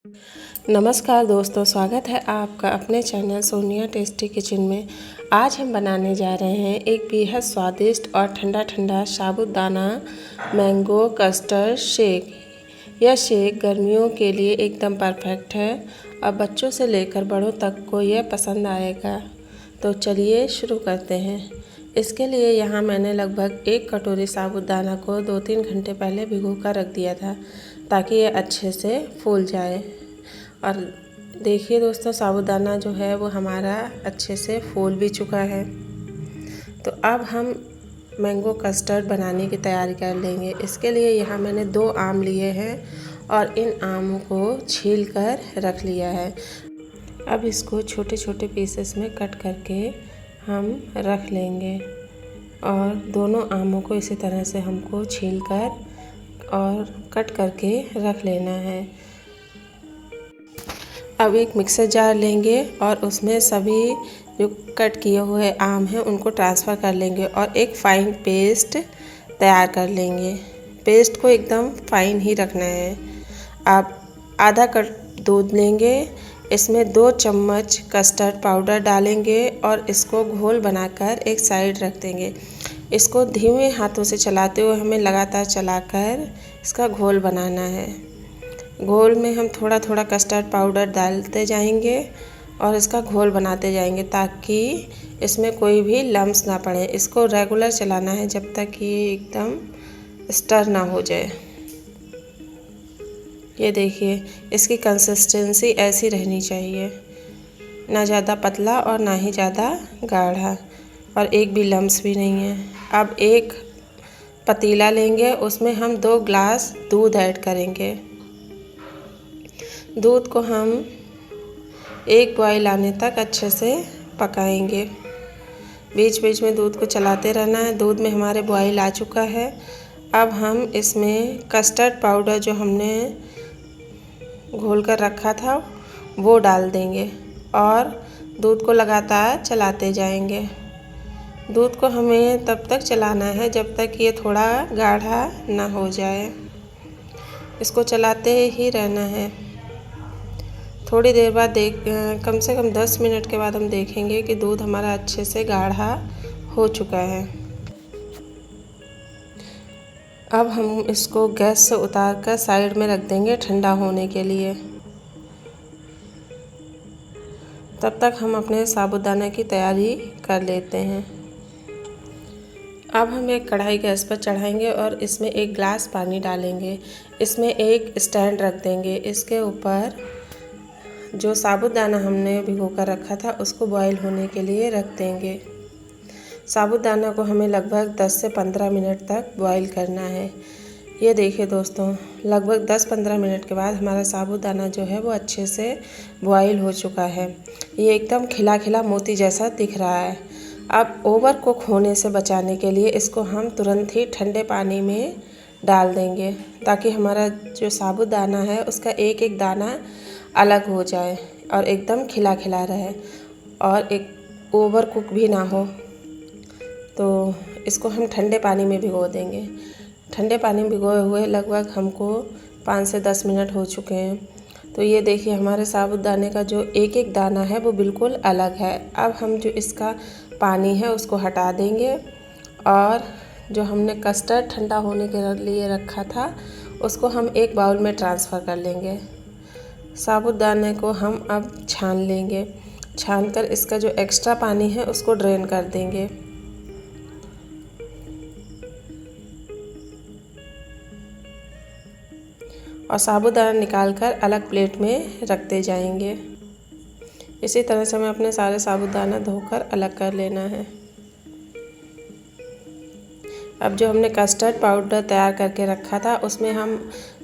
नमस्कार दोस्तों, स्वागत है आपका अपने चैनल सोनिया टेस्टी किचन में। आज हम बनाने जा रहे हैं एक बेहद स्वादिष्ट और ठंडा ठंडा साबूदाना मैंगो कस्टर्ड शेक। यह शेक गर्मियों के लिए एकदम परफेक्ट है और बच्चों से लेकर बड़ों तक को यह पसंद आएगा। तो चलिए शुरू करते हैं। इसके लिए यहाँ मैंने लगभग 1 कटोरी साबूदाना को 2-3 घंटे पहले भिगो कर रख दिया था ताकि ये अच्छे से फूल जाए। और देखिए दोस्तों, साबूदाना जो है वो हमारा अच्छे से फूल भी चुका है। तो अब हम मैंगो कस्टर्ड बनाने की तैयारी कर लेंगे। इसके लिए यहाँ मैंने 2 आम लिए हैं और इन आमों को छील कर रख लिया है। अब इसको छोटे छोटे पीसेस में कट करके हम रख लेंगे और दोनों आमों को इसी तरह से हमको छील कर और कट करके रख लेना है। अब एक मिक्सर जार लेंगे और उसमें सभी जो कट किए हुए आम हैं उनको ट्रांसफ़र कर लेंगे और एक फ़ाइन पेस्ट तैयार कर लेंगे। पेस्ट को एकदम फ़ाइन ही रखना है। अब आधा कप दूध लेंगे, इसमें 2 चम्मच कस्टर्ड पाउडर डालेंगे और इसको घोल बनाकर एक साइड रख देंगे। इसको धीमे हाथों से चलाते हुए हमें लगातार चलाकर इसका घोल बनाना है। घोल में हम थोड़ा थोड़ा कस्टर्ड पाउडर डालते जाएंगे और इसका घोल बनाते जाएंगे ताकि इसमें कोई भी लम्स ना पड़े। इसको रेगुलर चलाना है जब तक ये एकदम स्टर ना हो जाए। ये देखिए, इसकी कंसिस्टेंसी ऐसी रहनी चाहिए, ना ज़्यादा पतला और ना ही ज़्यादा गाढ़ा, और एक भी लम्स भी नहीं है। अब एक पतीला लेंगे, उसमें हम 2 ग्लास दूध ऐड करेंगे। दूध को हम 1 बॉयल आने तक अच्छे से पकाएंगे। बीच बीच में दूध को चलाते रहना है। दूध में हमारे बॉयल आ चुका है। अब हम इसमें कस्टर्ड पाउडर जो हमने घोल कर रखा था वो डाल देंगे और दूध को लगातार चलाते जाएंगे। दूध को हमें तब तक चलाना है जब तक ये थोड़ा गाढ़ा ना हो जाए। इसको चलाते ही रहना है। थोड़ी देर बाद कम से कम 10 मिनट के बाद हम देखेंगे कि दूध हमारा अच्छे से गाढ़ा हो चुका है। अब हम इसको गैस से उतार कर साइड में रख देंगे ठंडा होने के लिए। तब तक हम अपने साबूदाना की तैयारी कर लेते हैं। अब हम एक कढ़ाई गैस पर चढ़ाएंगे और इसमें 1 गिलास पानी डालेंगे। इसमें एक स्टैंड रख देंगे। इसके ऊपर जो साबूदाना हमने भिगो कर रखा था उसको बॉईल होने के लिए रख देंगे। साबूदाना को हमें लगभग 10 से 15 मिनट तक बॉईल करना है। ये देखिए दोस्तों, लगभग 10-15 मिनट के बाद हमारा साबूदाना जो है वो अच्छे से बॉईल हो चुका है। ये एकदम खिला खिला मोती जैसा दिख रहा है। अब ओवर कुक होने से बचाने के लिए इसको हम तुरंत ही ठंडे पानी में डाल देंगे ताकि हमारा जो साबूदाना है उसका एक एक दाना अलग हो जाए और एकदम खिला खिला रहे और एक ओवर कुक भी ना हो। तो इसको हम ठंडे पानी में भिगो देंगे। ठंडे पानी में भिगोए हुए लगभग हमको 5 से 10 मिनट हो चुके हैं। तो ये देखिए, हमारे साबूदाने का जो एक एक दाना है वो बिल्कुल अलग है। अब हम जो इसका पानी है उसको हटा देंगे और जो हमने कस्टर्ड ठंडा होने के लिए रखा था उसको हम एक बाउल में ट्रांसफ़र कर लेंगे। साबूदाने को हम अब छान लेंगे। छानकर इसका जो एक्स्ट्रा पानी है उसको ड्रेन कर देंगे। और साबूदाना निकालकर अलग प्लेट में रखते जाएंगे। इसी तरह से हमें अपने सारे साबूदाना धोकर अलग कर लेना है। अब जो हमने कस्टर्ड पाउडर तैयार करके रखा था उसमें हम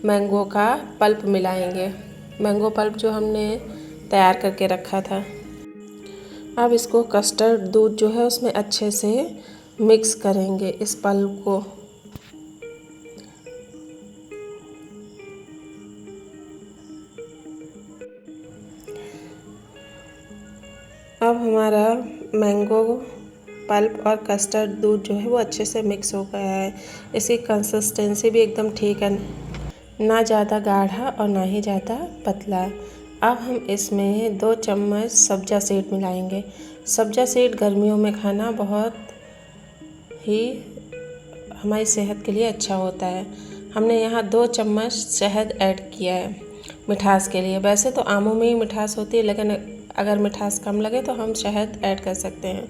मैंगो का पल्प मिलाएंगे। मैंगो पल्प जो हमने तैयार करके रखा था। अब इसको कस्टर्ड दूध जो है उसमें अच्छे से मिक्स करेंगे इस पल्प को। अब हमारा मैंगो पल्प और कस्टर्ड दूध जो है वो अच्छे से मिक्स हो गया है। इसकी कंसिस्टेंसी भी एकदम ठीक है। ना ज़्यादा गाढ़ा और ना ही ज़्यादा पतला। अब हम इसमें 2 चम्मच सब्जा सीड मिलाएंगे। सब्जा सीड गर्मियों में खाना बहुत ही हमारी सेहत के लिए अच्छा होता है। हमने यहाँ 2 चम्मच शहद ऐड किया है मिठास के लिए। वैसे तो आमों में ही मिठास होती है, लेकिन अगर मिठास कम लगे तो हम शहद ऐड कर सकते हैं,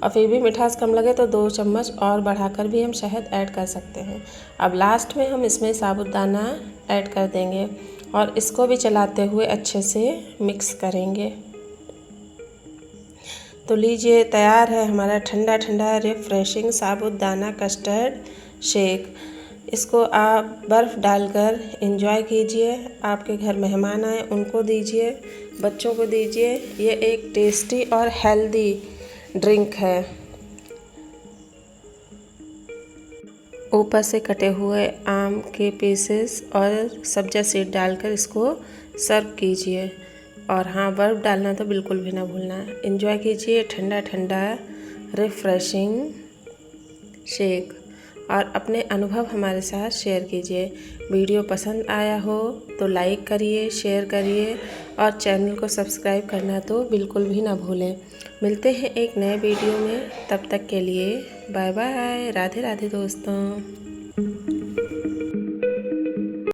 और फिर भी मिठास कम लगे तो 2 चम्मच और बढ़ाकर भी हम शहद ऐड कर सकते हैं। अब लास्ट में हम इसमें साबूदाना ऐड कर देंगे और इसको भी चलाते हुए अच्छे से मिक्स करेंगे। तो लीजिए, तैयार है हमारा ठंडा ठंडा रिफ्रेशिंग साबूदाना कस्टर्ड शेक। इसको आप बर्फ़ डालकर एंजॉय कीजिए। आपके घर मेहमान आए उनको दीजिए, बच्चों को दीजिए। ये एक टेस्टी और हेल्दी ड्रिंक है। ऊपर से कटे हुए आम के पीसेस और सब्जा सीड डालकर इसको सर्व कीजिए। और हाँ, बर्फ़ डालना तो बिल्कुल भी ना भूलना। एंजॉय कीजिए ठंडा ठंडा रिफ्रेशिंग शेक और अपने अनुभव हमारे साथ शेयर कीजिए। वीडियो पसंद आया हो तो लाइक करिए, शेयर करिए और चैनल को सब्सक्राइब करना तो बिल्कुल भी ना भूलें। मिलते हैं एक नए वीडियो में, तब तक के लिए बाय बाय। राधे राधे दोस्तों।